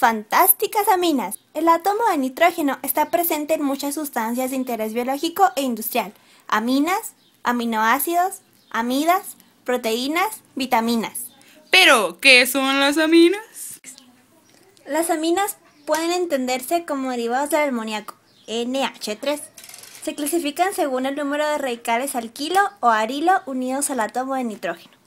fantásticas aminas. El átomo de nitrógeno está presente en muchas sustancias de interés biológico e industrial. Aminas, aminoácidos, amidas, proteínas, vitaminas. ¿Pero qué son las aminas? Las aminas pueden entenderse como derivados del amoníaco, NH3. Se clasifican según el número de radicales alquilo o arilo unidos al átomo de nitrógeno.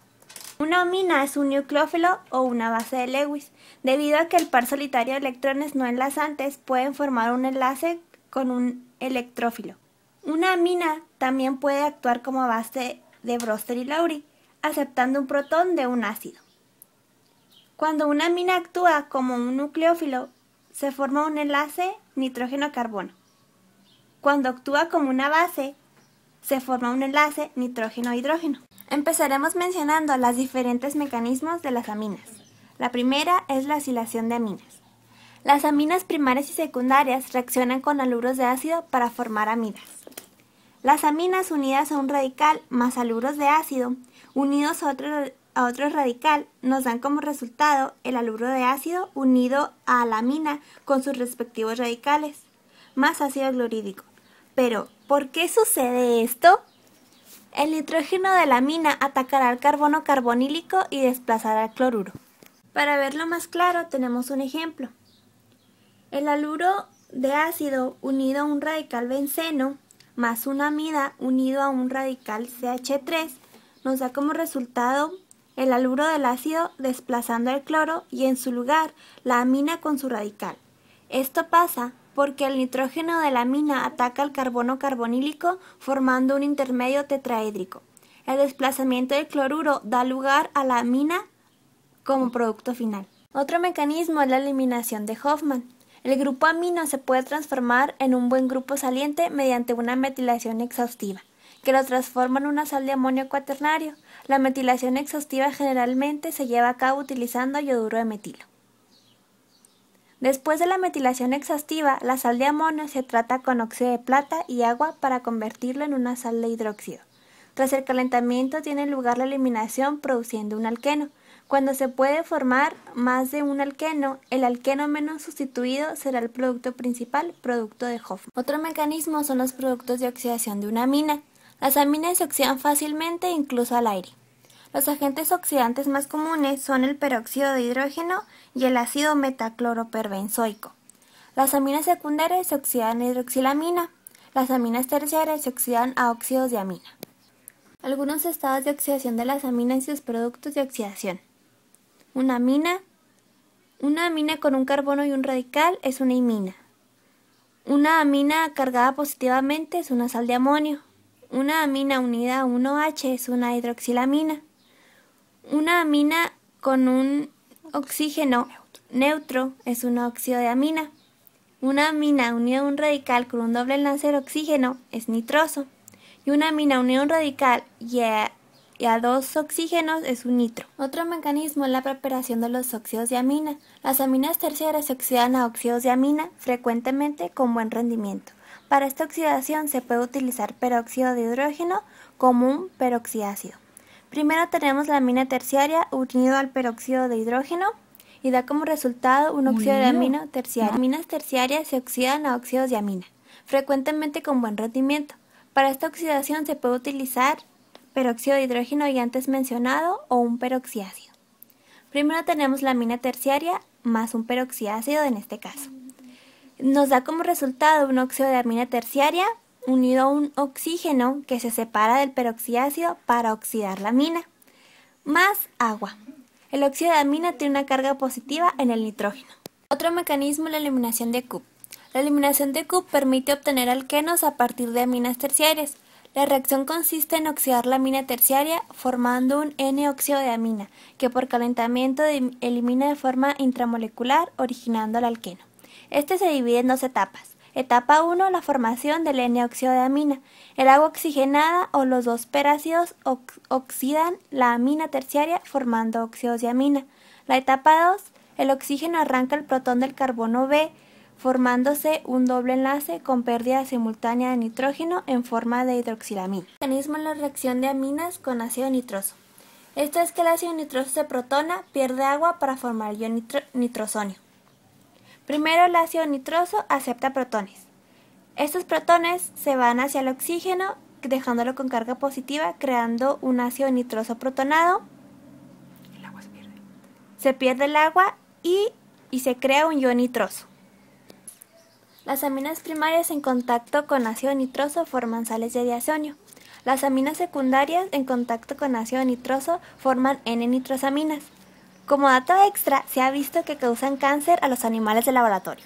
Una amina es un nucleófilo o una base de Lewis, debido a que el par solitario de electrones no enlazantes pueden formar un enlace con un electrófilo. Una amina también puede actuar como base de Brewster y Lowry, aceptando un protón de un ácido. Cuando una amina actúa como un nucleófilo, se forma un enlace nitrógeno-carbono. Cuando actúa como una base, se forma un enlace nitrógeno-hidrógeno. Empezaremos mencionando los diferentes mecanismos de las aminas. La primera es la acilación de aminas. Las aminas primarias y secundarias reaccionan con haluros de ácido para formar amidas. Las aminas unidas a un radical más haluros de ácido unidos a otro radical nos dan como resultado el haluro de ácido unido a la amina con sus respectivos radicales, más ácido clorhídrico. Pero, ¿por qué sucede esto? El nitrógeno de la amina atacará al carbono carbonílico y desplazará al cloruro. Para verlo más claro tenemos un ejemplo. El haluro de ácido unido a un radical benceno más una amida unido a un radical CH3 nos da como resultado el haluro del ácido desplazando el cloro y en su lugar la amina con su radical. Esto pasa porque el nitrógeno de la amina ataca al carbono carbonílico formando un intermedio tetraédrico. El desplazamiento del cloruro da lugar a la amina como producto final. Otro mecanismo es la eliminación de Hofmann. El grupo amino se puede transformar en un buen grupo saliente mediante una metilación exhaustiva, que lo transforma en una sal de amonio cuaternario. La metilación exhaustiva generalmente se lleva a cabo utilizando yoduro de metilo. Después de la metilación exhaustiva, la sal de amonio se trata con óxido de plata y agua para convertirlo en una sal de hidróxido. Tras el calentamiento tiene lugar la eliminación produciendo un alqueno. Cuando se puede formar más de un alqueno, el alqueno menos sustituido será el producto principal, producto de Hofmann. Otro mecanismo son los productos de oxidación de una amina. Las aminas se oxidan fácilmente incluso al aire. Los agentes oxidantes más comunes son el peróxido de hidrógeno y el ácido metacloroperbenzoico. Las aminas secundarias se oxidan a hidroxilamina. Las aminas terciarias se oxidan a óxidos de amina. Algunos estados de oxidación de las aminas y sus productos de oxidación. Una amina con un carbono y un radical es una imina. Una amina cargada positivamente es una sal de amonio. Una amina unida a un OH es una hidroxilamina. Una amina con un oxígeno neutro es un óxido de amina. Una amina unida a un radical con un doble enlace de oxígeno es nitroso. Y una amina unida a un radical y a dos oxígenos es un nitro. Otro mecanismo es la preparación de los óxidos de amina. Las aminas terciarias se oxidan a óxidos de amina frecuentemente con buen rendimiento. Para esta oxidación se puede utilizar peróxido de hidrógeno como un peroxiácido. Primero tenemos la amina terciaria unido al peróxido de hidrógeno y da como resultado un óxido de amino terciario. Las aminas terciarias se oxidan a óxidos de amina, frecuentemente con buen rendimiento. Para esta oxidación se puede utilizar peróxido de hidrógeno ya antes mencionado o un peroxiácido. Primero tenemos la amina terciaria más un peroxiácido en este caso. Nos da como resultado un óxido de amina terciaria unido a un oxígeno que se separa del peroxiácido para oxidar la amina, más agua. El óxido de amina tiene una carga positiva en el nitrógeno. Otro mecanismo es la eliminación de Coop. La eliminación de Coop permite obtener alquenos a partir de aminas terciarias. La reacción consiste en oxidar la amina terciaria formando un N-óxido de amina, que por calentamiento elimina de forma intramolecular originando el alqueno. Este se divide en dos etapas. Etapa 1, la formación del N-óxido de amina. El agua oxigenada o los dos perácidos oxidan la amina terciaria formando óxidos de amina. La etapa 2, el oxígeno arranca el protón del carbono B, formándose un doble enlace con pérdida simultánea de nitrógeno en forma de hidroxilamina. Mecanismo en la reacción de aminas con ácido nitroso. Esto es que el ácido nitroso se protona, pierde agua para formar el ion nitrosonio. Primero, el ácido nitroso acepta protones. Estos protones se van hacia el oxígeno, dejándolo con carga positiva, creando un ácido nitroso protonado. El agua se pierde. Se pierde el agua y se crea un ion nitroso. Las aminas primarias en contacto con ácido nitroso forman sales de diazonio. Las aminas secundarias en contacto con ácido nitroso forman N-nitrosaminas. Como dato extra, se ha visto que causan cáncer a los animales de laboratorio.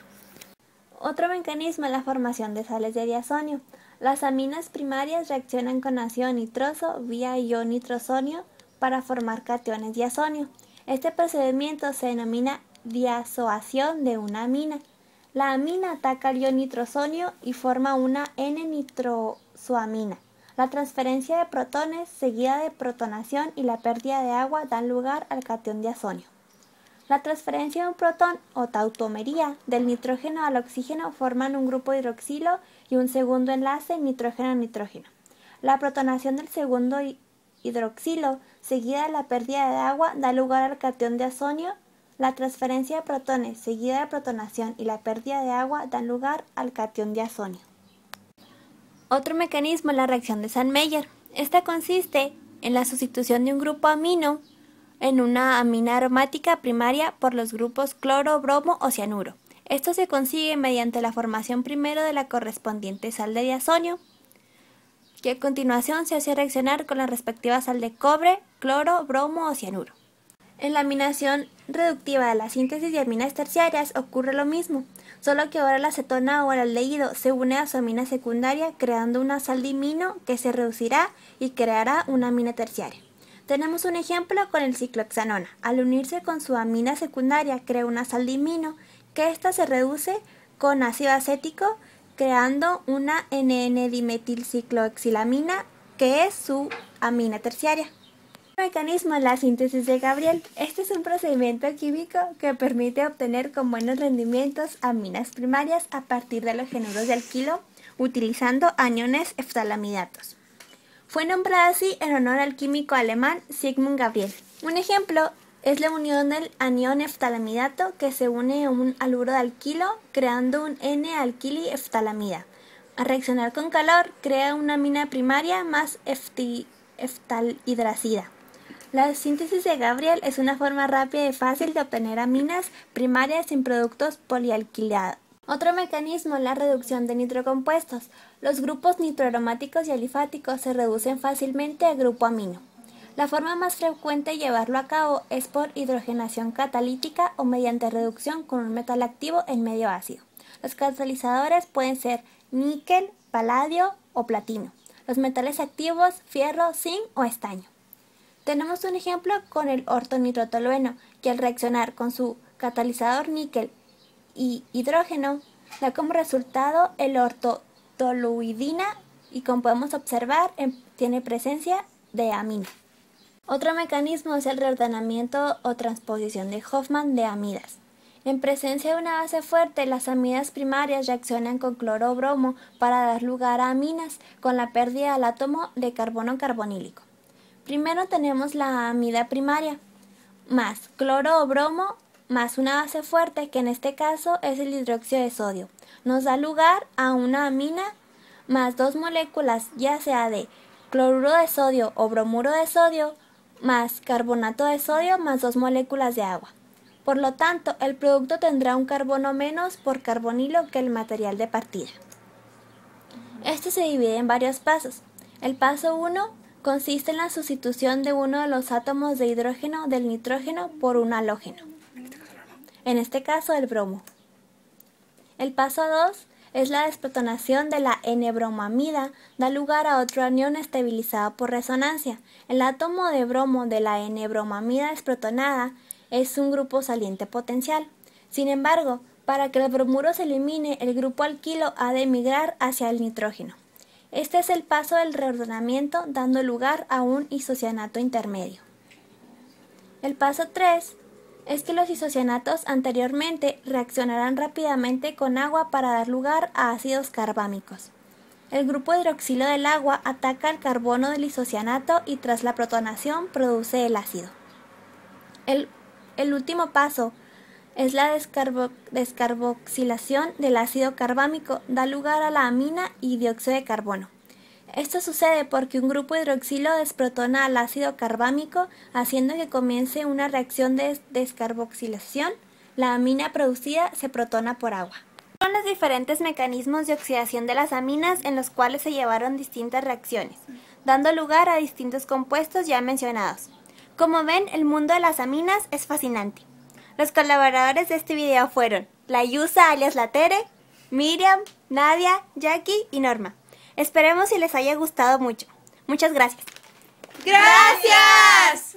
Otro mecanismo es la formación de sales de diazonio. Las aminas primarias reaccionan con ácido nitroso vía ion nitrosonio para formar cationes diazonio. Este procedimiento se denomina diazoación de una amina. La amina ataca el ion nitrosonio y forma una N-nitrosoamina. La transferencia de protones seguida de protonación y la pérdida de agua dan lugar al catión diazonio. La transferencia de un protón o tautomería del nitrógeno al oxígeno forman un grupo hidroxilo y un segundo enlace nitrógeno-nitrógeno. La protonación del segundo hidroxilo seguida de la pérdida de agua da lugar al catión diazonio. La transferencia de protones seguida de protonación y la pérdida de agua dan lugar al catión diazonio. Otro mecanismo es la reacción de Sandmeyer. Esta consiste en la sustitución de un grupo amino en una amina aromática primaria por los grupos cloro, bromo o cianuro. Esto se consigue mediante la formación primero de la correspondiente sal de diazonio, que a continuación se hace reaccionar con la respectiva sal de cobre, cloro, bromo o cianuro. En la aminación reductiva de la síntesis de aminas terciarias ocurre lo mismo, solo que ahora la acetona o el aldehído se une a su amina secundaria creando una sal dimino que se reducirá y creará una amina terciaria. Tenemos un ejemplo con el ciclohexanona. Al unirse con su amina secundaria crea una sal dimino que ésta se reduce con ácido acético creando una NN-dimetilciclohexilamina que es su amina terciaria. El mecanismo es la síntesis de Gabriel. Este es un procedimiento químico que permite obtener con buenos rendimientos aminas primarias a partir de los genuros de alquilo utilizando aniones ftalamidatos. Fue nombrado así en honor al químico alemán Sigmund Gabriel. Un ejemplo es la unión del anión ftalamidato que se une a un haluro de alquilo creando un N-alquili-ftalamida. Al reaccionar con calor crea una amina primaria más ftalhidracida. La síntesis de Gabriel es una forma rápida y fácil de obtener aminas primarias sin productos polialquilados. Otro mecanismo es la reducción de nitrocompuestos. Los grupos nitroaromáticos y alifáticos se reducen fácilmente a grupo amino. La forma más frecuente de llevarlo a cabo es por hidrogenación catalítica o mediante reducción con un metal activo en medio ácido. Los catalizadores pueden ser níquel, paladio o platino. Los metales activos, fierro, zinc o estaño. Tenemos un ejemplo con el ortonitrotolueno, que al reaccionar con su catalizador níquel y hidrógeno da como resultado el ortotoluidina y como podemos observar tiene presencia de amina. Otro mecanismo es el reordenamiento o transposición de Hofmann de amidas. En presencia de una base fuerte, las amidas primarias reaccionan con cloro o bromo para dar lugar a aminas con la pérdida del átomo de carbono carbonílico. Primero tenemos la amida primaria, más cloro o bromo, más una base fuerte, que en este caso es el hidróxido de sodio. Nos da lugar a una amina más dos moléculas, ya sea de cloruro de sodio o bromuro de sodio, más carbonato de sodio más dos moléculas de agua. Por lo tanto, el producto tendrá un carbono menos por carbonilo que el material de partida. Este se divide en varios pasos. El paso 1 consiste en la sustitución de uno de los átomos de hidrógeno del nitrógeno por un halógeno. En este caso, el bromo. El paso 2 es la desprotonación de la N-bromamida, da lugar a otro anión estabilizado por resonancia. El átomo de bromo de la N-bromamida desprotonada es un grupo saliente potencial. Sin embargo, para que el bromuro se elimine, el grupo alquilo ha de migrar hacia el nitrógeno. Este es el paso del reordenamiento, dando lugar a un isocianato intermedio. El paso 3 es que los isocianatos anteriormente reaccionarán rápidamente con agua para dar lugar a ácidos carbámicos. El grupo hidroxilo del agua ataca el carbono del isocianato y tras la protonación produce el ácido. El último paso es la descarboxilación del ácido carbámico, da lugar a la amina y dióxido de carbono. Esto sucede porque un grupo hidroxilo desprotona al ácido carbámico, haciendo que comience una reacción de descarboxilación. La amina producida se protona por agua. Son los diferentes mecanismos de oxidación de las aminas en los cuales se llevaron distintas reacciones, dando lugar a distintos compuestos ya mencionados. Como ven, el mundo de las aminas es fascinante. Los colaboradores de este video fueron la Yusa alias la Tere, Miriam, Nadia, Jackie y Norma. Esperemos si les haya gustado mucho. Muchas gracias. ¡Gracias!